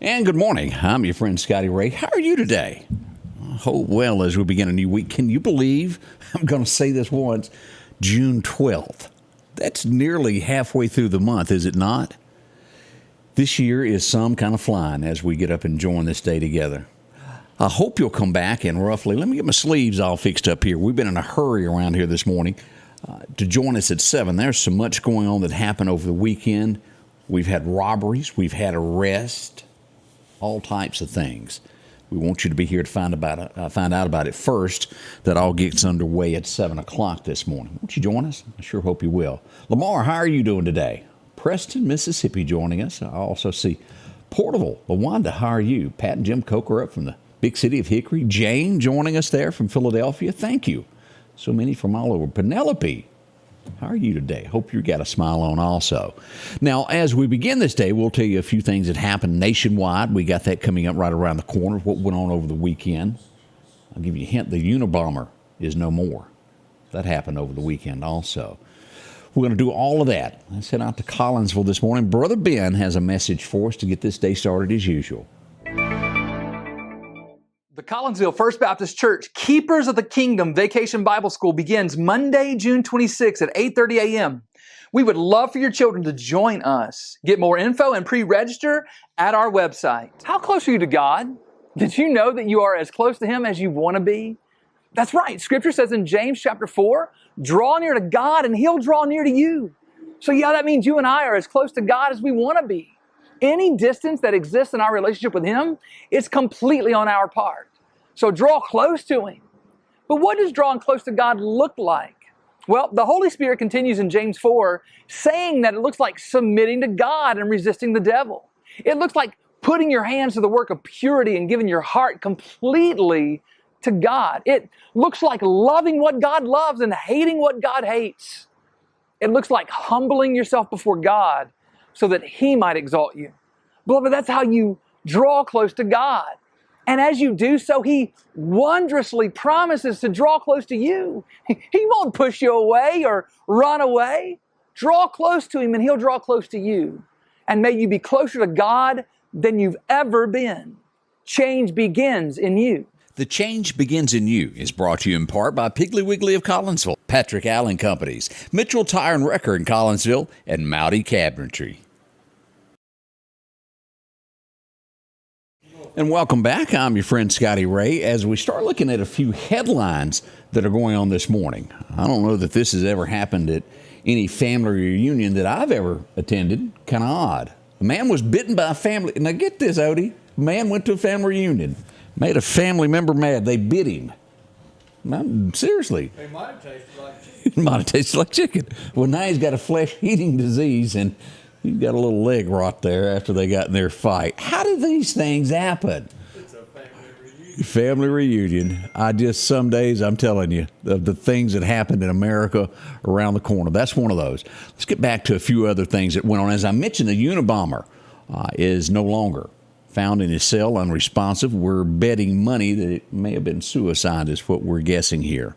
And good morning. I'm your friend Scotty Ray. How are you today? I hope well as we begin a new week. Can you believe, I'm going to say this once, June 12th? That's nearly halfway through the month, is it not? This year is some kind of flying as we get up and join this day together. I hope you'll come back and roughly, let me get my sleeves all fixed up here. We've been in a hurry around here this morning to join us at 7. There's so much going on that happened over the weekend. We've had robberies. We've had arrests. All types of things. We want you to be here to find out about it first. That all gets underway at 7 o'clock this morning. Won't you join us? I sure hope you will. Lamar, how are you doing today? Preston, Mississippi joining us. I also see Porterville. LaWanda, how are you? Pat and Jim Coker up from the big city of Hickory. Jane joining us there from Philadelphia. Thank you. So many from all over. Penelope, how are you today? Hope you got a smile on also. Now, as we begin this day, we'll tell you a few things that happened nationwide. We got that coming up right around the corner, what went on over the weekend. I'll give you a hint, the Unabomber is no more. That happened over the weekend also. We're going to do all of that. I sent out to Collinsville this morning. Brother Ben has a message for us to get this day started as usual. The Collinsville First Baptist Church Keepers of the Kingdom Vacation Bible School begins Monday, June 26 at 8:30 a.m. We would love for your children to join us. Get more info and pre-register at our website. How close are you to God? Did you know that you are as close to Him as you want to be? That's right. Scripture says in James chapter 4, draw near to God and He'll draw near to you. So yeah, that means you and I are as close to God as we want to be. Any distance that exists in our relationship with Him, it's completely on our part. So draw close to Him. But what does drawing close to God look like? Well, the Holy Spirit continues in James 4, saying that it looks like submitting to God and resisting the devil. It looks like putting your hands to the work of purity and giving your heart completely to God. It looks like loving what God loves and hating what God hates. It looks like humbling yourself before God so that He might exalt you. Beloved, that's how you draw close to God. And as you do so, He wondrously promises to draw close to you. He won't push you away or run away. Draw close to Him and He'll draw close to you. And may you be closer to God than you've ever been. Change begins in you. The Change Begins in You is brought to you in part by Piggly Wiggly of Collinsville, Patrick Allen Companies, Mitchell Tire and Wrecker in Collinsville, and Mowdy Cabinetry. And welcome back. I'm your friend Scotty Ray as we start looking at a few headlines that are going on this morning. I don't know that this has ever happened at any family reunion that I've ever attended. Kind of odd. A man was bitten by a family. Now get this, Odie. A man went to a family reunion. Made a family member mad. They bit him. Seriously. It might have tasted like chicken. It might have tasted like chicken. Well, now he's got a flesh-eating disease, and he's got a little leg rot there after they got in their fight. How do these things happen? It's a family reunion. Family reunion. Some days, I'm telling you, the things that happened in America around the corner. That's one of those. Let's get back to a few other things that went on. As I mentioned, the Unabomber is no longer found in his cell, unresponsive. We're betting money that it may have been suicide is what we're guessing here.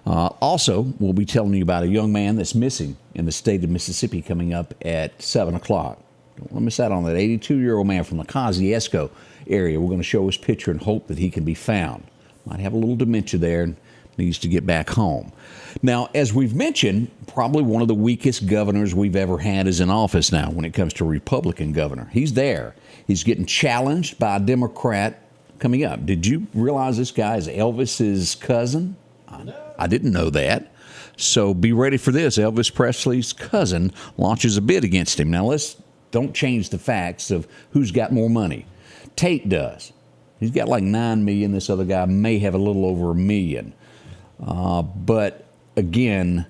Also, we'll be telling you about a young man that's missing in the state of Mississippi coming up at 7 o'clock. Don't want to miss out on that 82-year-old man from the Kosciuszko area. We're going to show his picture and hope that he can be found. Might have a little dementia there and needs to get back home. Now, as we've mentioned, probably one of the weakest governors we've ever had is in office now when it comes to Republican governor. He's there. He's getting challenged by a Democrat coming up. Did you realize this guy is Elvis's cousin? No. I didn't know that. So be ready for this. Elvis Presley's cousin launches a bid against him. Now, don't change the facts of who's got more money. Tate does. He's got like $9 million. This other guy may have a little over $1 million. But again,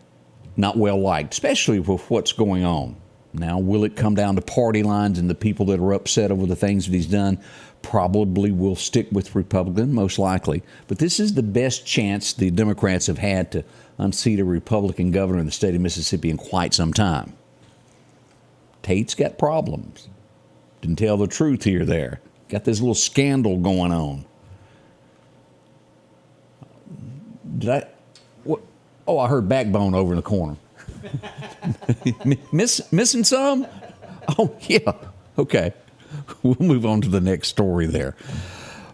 not well liked, especially with what's going on. Now, will it come down to party lines and the people that are upset over the things that he's done? Probably will stick with Republican, most likely. But this is the best chance the Democrats have had to unseat a Republican governor in the state of Mississippi in quite some time. Tate's got problems. Didn't tell the truth here there. Got this little scandal going on. I heard backbone over in the corner. Missing some? Oh, yeah. Okay. We'll move on to the next story there.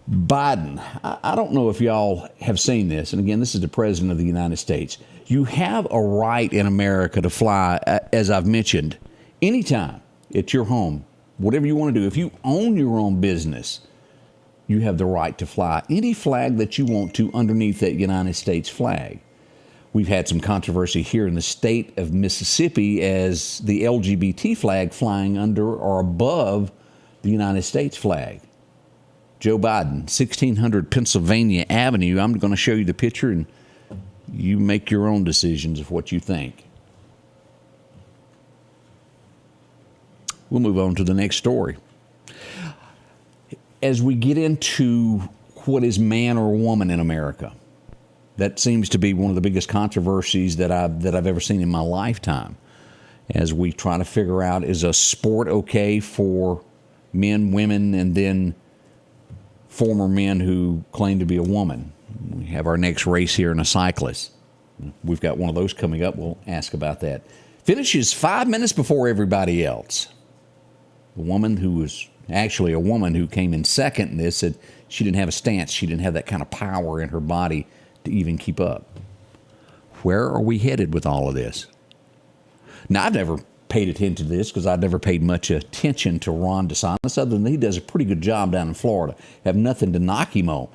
Biden, I don't know if y'all have seen this, and again, this is the President of the United States. You have a right in America to fly, as I've mentioned, anytime at your home, whatever you want to do. If you own your own business, you have the right to fly any flag that you want to underneath that United States flag. We've had some controversy here in the state of Mississippi as the LGBT flag flying under or above the United States flag. Joe Biden, 1600 Pennsylvania Avenue. I'm going to show you the picture and you make your own decisions of what you think. We'll move on to the next story. As we get into what is man or woman in America, that seems to be one of the biggest controversies that I've ever seen in my lifetime. As we try to figure out, is a sport okay for men, women, and then former men who claim to be a woman? We have our next race here in a cyclist. We've got one of those coming up. We'll ask about that. Finishes 5 minutes before everybody else. The woman who was actually a woman who came in second in this said she didn't have a stance. She didn't have that kind of power in her body to even keep up. Where are we headed with all of this? Now, I've never paid attention to this because I've never paid much attention to Ron DeSantis, other than he does a pretty good job down in Florida. Have nothing to knock him on.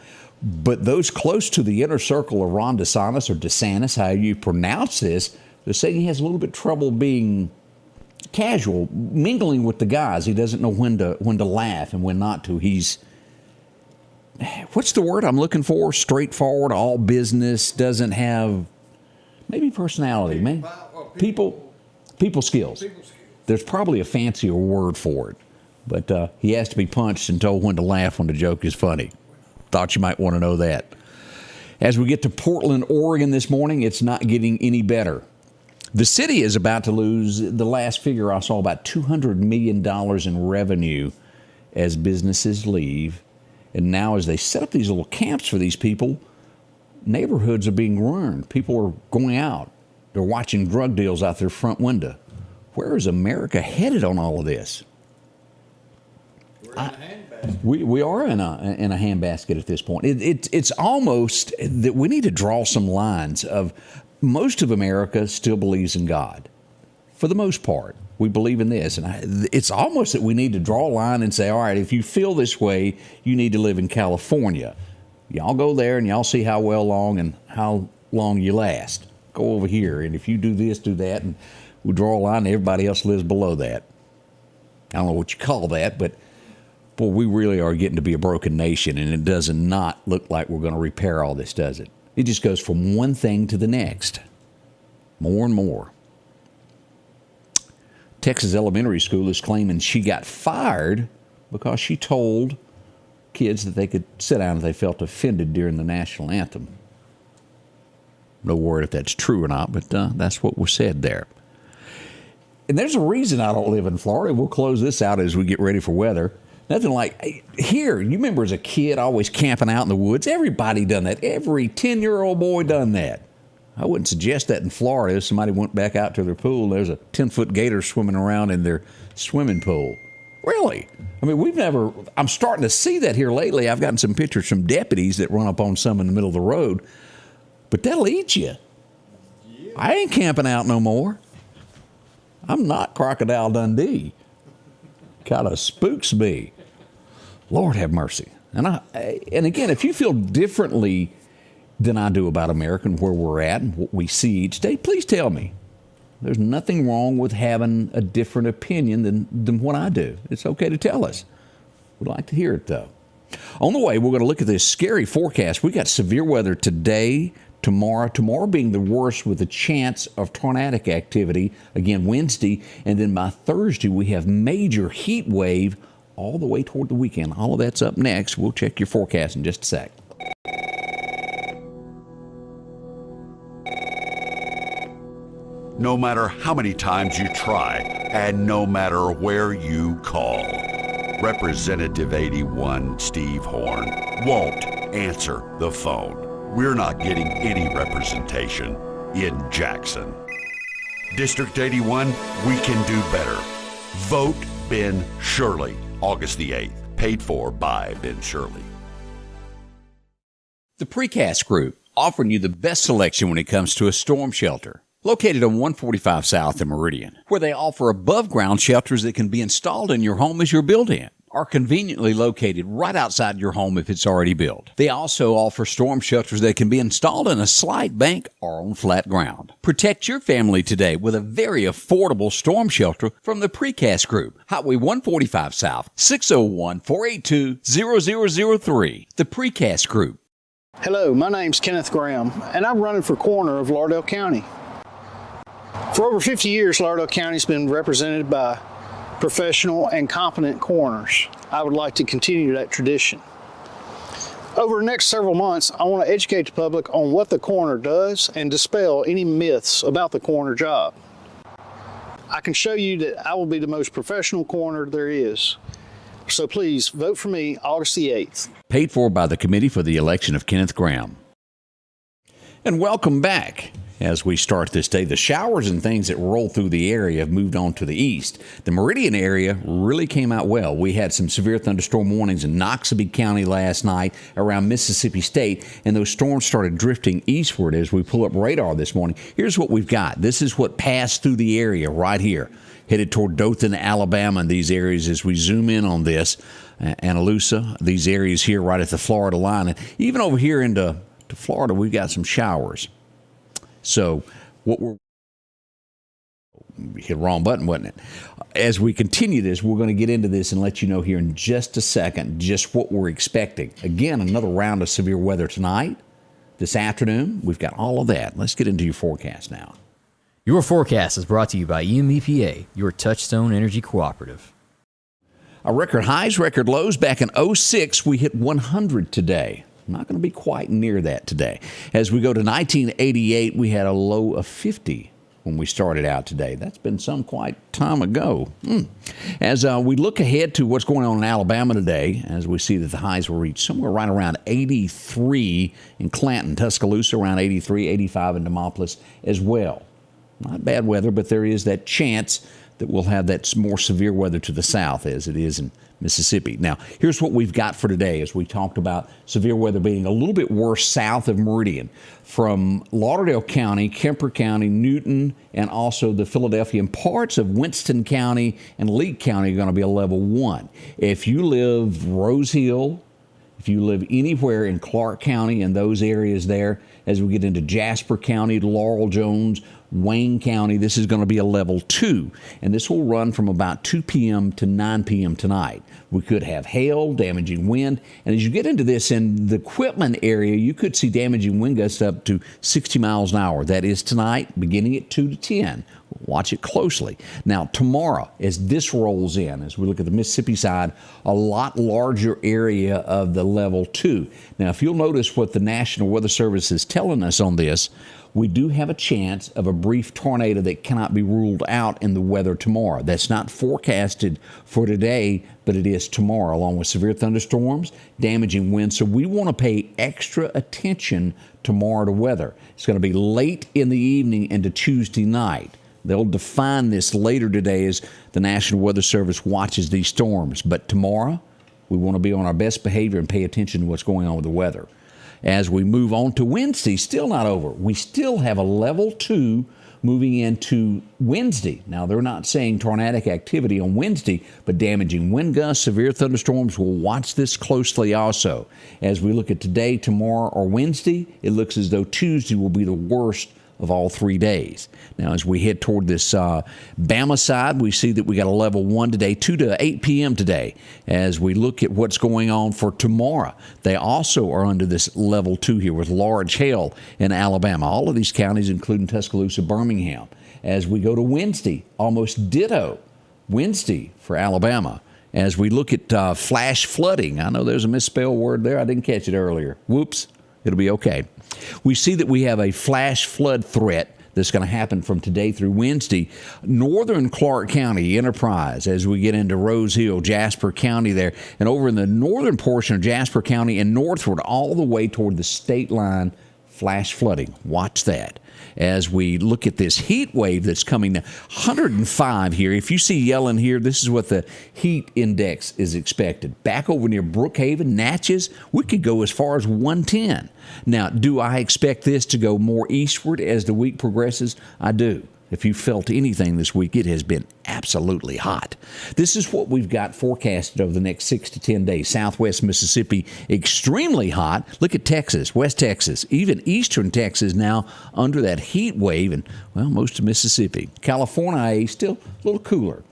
But those close to the inner circle of Ron DeSantis, or DeSantis, how you pronounce this, they're saying he has a little bit of trouble being casual, mingling with the guys. He doesn't know when to laugh and when not to. He's, what's the word I'm looking for? Straightforward, all business, doesn't have maybe personality, man. People skills. There's probably a fancier word for it. But he has to be punched and told when to laugh when the joke is funny. Thought you might want to know that. As we get to Portland, Oregon this morning, it's not getting any better. The city is about to lose, the last figure I saw, about $200 million in revenue as businesses leave. And now as they set up these little camps for these people, neighborhoods are being ruined. People are going out. They're watching drug deals out their front window. Where is America headed on all of this? We're in a handbasket. We are in a handbasket at this point. It's almost that we need to draw some lines of most of America still believes in God. For the most part, we believe in this. And it's almost that we need to draw a line and say, all right, if you feel this way, you need to live in California. Y'all go there and y'all see how long you last. Go over here, and if you do this, do that, and we draw a line, and everybody else lives below that. I don't know what you call that, but boy, we really are getting to be a broken nation, and it does not look like we're going to repair all this, does it? It just goes from one thing to the next, more and more. Texas elementary school is claiming she got fired because she told kids that they could sit down if they felt offended during the national anthem. No word if that's true or not, but that's what was said there. And there's a reason I don't live in Florida. We'll close this out as we get ready for weather. Nothing like here. You remember as a kid always camping out in the woods? Everybody done that. Every 10-year-old boy done that. I wouldn't suggest that in Florida. If somebody went back out to their pool, there's a 10-foot gator swimming around in their swimming pool. Really? I mean, I'm starting to see that here lately. I've gotten some pictures from deputies that run up on some in the middle of the road. But that'll eat you. Yeah. I ain't camping out no more. I'm not Crocodile Dundee. Kind of spooks me. Lord have mercy. And again, if you feel differently than I do about America and where we're at and what we see each day, please tell me. There's nothing wrong with having a different opinion than what I do. It's okay to tell us. We'd like to hear it, though. On the way, we're going to look at this scary forecast. We got severe weather today, tomorrow being the worst with a chance of tornadic activity, again Wednesday, and then by Thursday we have major heat wave all the way toward the weekend. All of that's up next. We'll check your forecast in just a sec. No matter how many times you try, and no matter where you call, Representative 81 Steve Horn won't answer the phone. We're not getting any representation in Jackson. District 81, we can do better. Vote Ben Shirley. August the 8th. Paid for by Ben Shirley. The Precast Group, offering you the best selection when it comes to a storm shelter. Located on 145 South in Meridian, where they offer above-ground shelters that can be installed in your home as you're built-in, or conveniently located right outside your home if it's already built. They also offer storm shelters that can be installed in a slight bank or on flat ground. Protect your family today with a very affordable storm shelter from the Precast Group. Highway 145 South, 601-482-0003. The Precast Group. Hello, my name's Kenneth Graham, and I'm running for coroner of Lauderdale County. For over 50 years, Lauderdale County's been represented by professional and competent coroners. I would like to continue that tradition. Over the next several months, I want to educate the public on what the coroner does and dispel any myths about the coroner job. I can show you that I will be the most professional coroner there is. So please vote for me August the 8th. Paid for by the Committee for the Election of Kenneth Graham. And welcome back. As we start this day, the showers and things that roll through the area have moved on to the east. The Meridian area really came out well. We had some severe thunderstorm warnings in Noxubee County last night around Mississippi State, and those storms started drifting eastward as we pull up radar this morning. Here's what we've got. This is what passed through the area right here, headed toward Dothan, Alabama, and these areas as we zoom in on this. Andalusia, these areas here right at the Florida line. And even over here into Florida, we've got some showers. So what we're hit the wrong button, wasn't it? As we continue this, we're going to get into this and let you know here in just a second just what we're expecting. Again, another round of severe weather tonight, this afternoon. We've got all of that. Let's get into your forecast now. Your forecast is brought to you by EMEPA, your Touchstone Energy Cooperative. Our record highs, record lows. Back in 06, we hit 100 today. Not going to be quite near that today. As we go to 1988, we had a low of 50 when we started out today. That's been some quite time ago. As we look ahead to what's going on in Alabama today, as we see that the highs will reach somewhere right around 83 in Clanton, Tuscaloosa, around 83, 85 in Demopolis as well. Not bad weather, but there is that chance that we'll have that more severe weather to the south as it is in Mississippi. Now, here's what we've got for today as we talked about severe weather being a little bit worse south of Meridian. From Lauderdale County, Kemper County, Newton, and also the Philadelphia and parts of Winston County and Lee County are going to be a level 1. If you live Rose Hill, if you live anywhere in Clarke County and those areas there, as we get into Jasper County, Laurel Jones, Wayne County, this is going to be a level 2, and this will run from about 2 p.m. to 9 p.m. tonight. We could have hail, damaging wind, and as you get into this in the equipment area, you could see damaging wind gusts up to 60 miles an hour. That is tonight, beginning at 2 to 10. Watch it closely. Now, tomorrow, as this rolls in, as we look at the Mississippi side, a lot larger area of the level 2. Now, if you'll notice what the National Weather Service is telling us on this, we do have a chance of a brief tornado that cannot be ruled out in the weather tomorrow. That's not forecasted for today, but it is tomorrow, along with severe thunderstorms, damaging winds. So we want to pay extra attention tomorrow to weather. It's going to be late in the evening into Tuesday night. They'll define this later today as the National Weather Service watches these storms. But tomorrow, we want to be on our best behavior and pay attention to what's going on with the weather. As we move on to Wednesday, still not over. We still have a level 2 moving into Wednesday. Now, they're not saying tornadic activity on Wednesday, but damaging wind gusts, severe thunderstorms. We'll watch this closely also. As we look at today, tomorrow, or Wednesday, it looks as though Tuesday will be the worst of all 3 days. Now, as we head toward this Bama side, we see that we got a level 1 today, 2 to 8 p.m. today. As we look at what's going on for tomorrow, they also are under this level 2 here with large hail in Alabama. All of these counties, including Tuscaloosa, Birmingham. As we go to Wednesday, almost ditto Wednesday for Alabama. As we look at flash flooding, I know there's a misspelled word there. I didn't catch it earlier. Whoops. It'll be okay. We see that we have a flash flood threat that's going to happen from today through Wednesday. Northern Clarke County, Enterprise, as we get into Rose Hill, Jasper County there, and over in the northern portion of Jasper County and northward all the way toward the state line, flash flooding. Watch that. As we look at this heat wave that's coming, 105 here. If you see yellow in here, this is what the heat index is expected. Back over near Brookhaven, Natchez, we could go as far as 110. Now, do I expect this to go more eastward as the week progresses? I do. If you felt anything this week, it has been absolutely hot. This is what we've got forecasted over the next 6 to 10 days. Southwest Mississippi, extremely hot. Look at Texas, West Texas, even eastern Texas now under that heat wave, and, well, most of Mississippi. California, still a little cooler.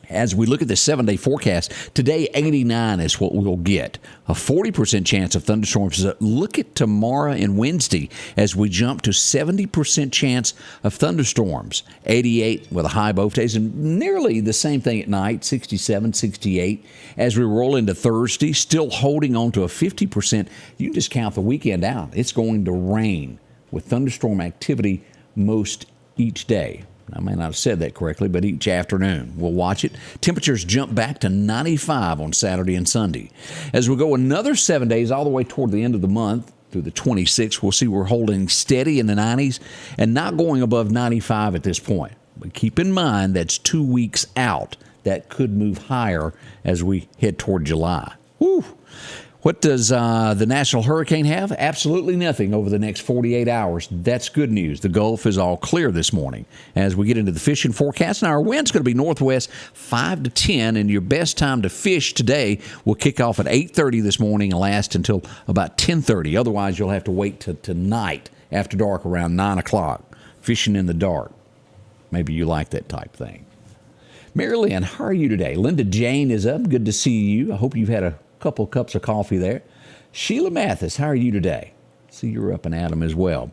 As we look at the 7-day forecast, today 89 is what we'll get. A 40% chance of thunderstorms. Look at tomorrow and Wednesday as we jump to 70% chance of thunderstorms. 88 with a high both days, and nearly the same thing at night, 67, 68. As we roll into Thursday, still holding on to a 50%. You can just count the weekend out. It's going to rain with thunderstorm activity most each day. I may not have said that correctly, but each afternoon. We'll watch it. Temperatures jump back to 95 on Saturday and Sunday. As we go another 7 days all the way toward the end of the month, through the 26th, we'll see we're holding steady in the 90s and not going above 95 at this point. But keep in mind that's 2 weeks out. That could move higher as we head toward July. Woo! What does the National Hurricane have? Absolutely nothing over the next 48 hours. That's good news. The Gulf is all clear this morning. As we get into the fishing forecast, now our wind's going to be northwest 5 to 10, and your best time to fish today will kick off at 8:30 this morning and last until about 10:30. Otherwise, you'll have to wait till tonight after dark around 9 o'clock. Fishing in the dark. Maybe you like that type thing. Meridian, how are you today? Linda Jane is up. Good to see you. I hope you've had a couple cups of coffee there. Sheila Mathis, how are you today? See, you're up and at 'em as well.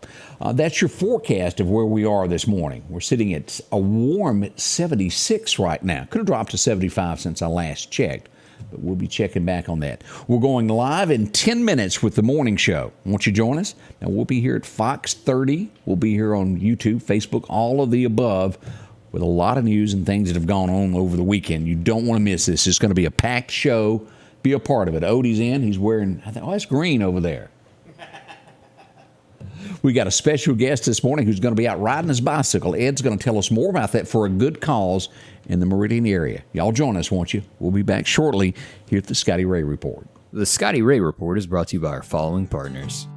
That's your forecast of where we are this morning. We're sitting at a warm 76 right now. Could have dropped to 75 since I last checked, but we'll be checking back on that. We're going live in 10 minutes with the morning show. Won't you join us? Now, we'll be here at Fox 30. We'll be here on YouTube, Facebook, all of the above, with a lot of news and things that have gone on over the weekend. You don't want to miss this. It's going to be a packed show. Be a part of it. Odie's in. He's wearing, that's green over there. We got a special guest this morning who's going to be out riding his bicycle. Ed's going to tell us more about that for a good cause in the Meridian area. Y'all join us, won't you? We'll be back shortly here at the Scotty Ray Report. The Scotty Ray Report is brought to you by our following partners: